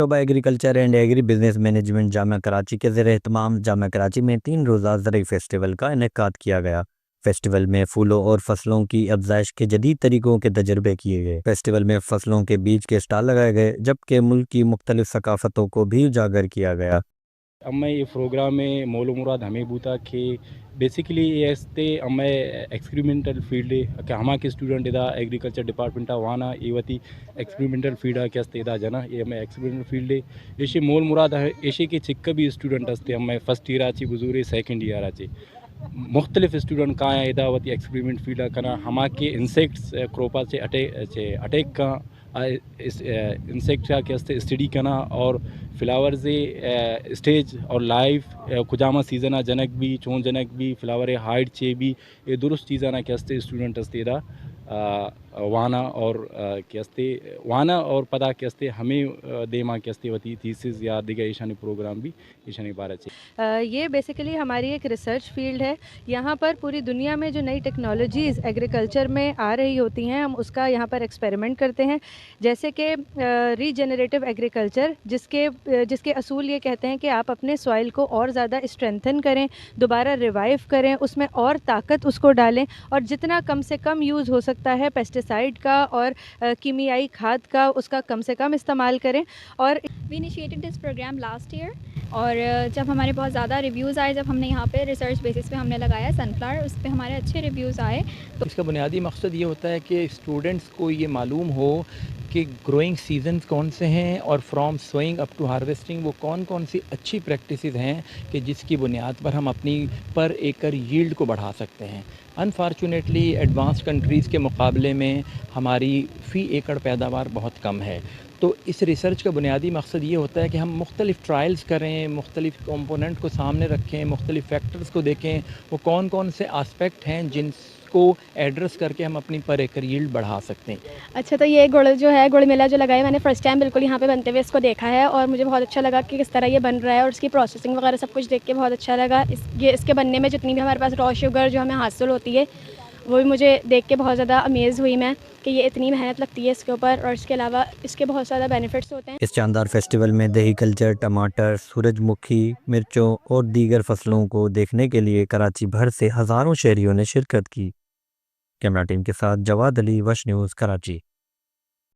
Shobha agriculture and agri business management Jamia Karachi के ज़ेर एहतमाम जामिया कराची में 3 रोज़ा ज़रई फेस्टिवल का इनेकाद किया गया। फेस्टिवल में फूलों और फसलों की अफजाइश के जदीद तरीकों के तजर्बे किए गए। फेस्टिवल में फसलों के बीज के स्टॉल लगाए गए, जबकि मुल्क की मुख्तलिफ सकाफ़तों को भी उजागर किया गया। अम्मा ये प्रोग्राम में मोलो मुराद हमें बूता कि बेसिकली ये एस्ते अम्मा एक्सपेरिमेंटल फील्ड के हमा के स्टूडेंट इदा एग्रीकल्चर डिपार्टमेंट वाना ये एक्सपेरिमेंटल फील्ड के अस्ते इदा जना ये हमें एक्सपेरिमेंटल फील्ड ऐसे मोल मुराद ऐसे के चिक्क भी स्टूडेंट अस्ते हमें फर्स्ट ईयर आची बुजुर्ग सेकंड ईयर आची मुख्तलिफ स्टूडेंट का इदा वती एक्सपेरिमेंट फील्ड कना हमा के इंसेक्ट्स क्रोपा से अटैक का इंसेक्ट के हस्ते स्टडी करना और फ्लावर से स्टेज और लाइफ खुजामा सीजन जनक भी चोन जनक भी फ्लावर हाइट चे भी ये दुरुस्त चीज़ाना के हस्ते स्टूडेंट हस्ते दा वाना और के हस्ते वाना और पदा के हस्ते हमें देमा के हस्ते वती थीसिस या दिगा ईशानी प्रोग्राम भी ईशानी बारह चे। ये बेसिकली हमारी एक रिसर्च फील्ड है। यहाँ पर पूरी दुनिया में जो नई टेक्नोलॉजीज़ एग्रीकल्चर में आ रही होती हैं, हम उसका यहाँ पर एक्सपेरिमेंट करते हैं। जैसे कि रीजेनरेटिव एग्रीकल्चर, जिसके असूल ये कहते हैं कि आप अपने सॉइल को और ज़्यादा स्ट्रेंथन करें, दोबारा रिवाइव करें, उसमें और ताकत उसको डालें और जितना कम से कम यूज़ हो सकता है पेस्टिसाइड का और कीमियाई खाद का, उसका कम से कम इस्तेमाल करें। और we initiated this program last year और जब हमारे बहुत ज़्यादा रिव्यूज़ आए, जब हमने यहाँ पे रिसर्च बेसिस पे हमने लगाया सनफ्लावर, उस पर हमारे अच्छे रिव्यूज़ आए। तो इसका बुनियादी मकसद ये होता है कि स्टूडेंट्स को ये मालूम हो कि ग्रोइंग सीजन्स कौन से हैं और from sowing up to harvesting वो कौन कौन सी अच्छी प्रैक्टिसेस हैं कि जिसकी बुनियाद पर हम अपनी पर एकड़ यील्ड को बढ़ा सकते हैं। अनफॉर्चुनेटली एडवांस कंट्रीज़ के मुकाबले में हमारी फ़ी एकड़ पैदावार बहुत कम है। तो इस रिसर्च का बुनियादी मकसद ये होता है कि हम मुख्तलिफ़ ट्रायल्स करें, मुख्तलिफ़ कंपोनेंट को सामने रखें, मुख्तलिफ़ फैक्टर्स को देखें, वो कौन कौन से आस्पेक्ट हैं जिनको एड्रेस करके हम अपनी पर एकड़ यील्ड बढ़ा सकते हैं। अच्छा, तो ये गुड़ जो है, गुड़ मेला जो लगाया, मैंने फ़र्स्ट टाइम बिल्कुल यहाँ पे बनते हुए इसको देखा है और मुझे बहुत अच्छा लगा कि किस तरह ये बन रहा है और इसकी प्रोसेसिंग वगैरह सब कुछ देख के बहुत अच्छा लगा। इसके बनने में जितनी भी हमारे पास रॉ शुगर जो हमें हासिल होती है, वो भी मुझे देख के बहुत ज़्यादा अमेज़ हुई मैं कि ये इतनी मेहनत लगती है इसके ऊपर और इसके अलावा इसके बहुत ज़्यादा बेनिफिट्स होते हैं। इस शानदार फेस्टिवल में दही कल्चर, टमाटर, सूरजमुखी, मिर्चों और दीगर फसलों को देखने के लिए कराची भर से हज़ारों शहरियों ने शिरकत की। कैमरा टीम के साथ जवाद अली, वश न्यूज़, कराची।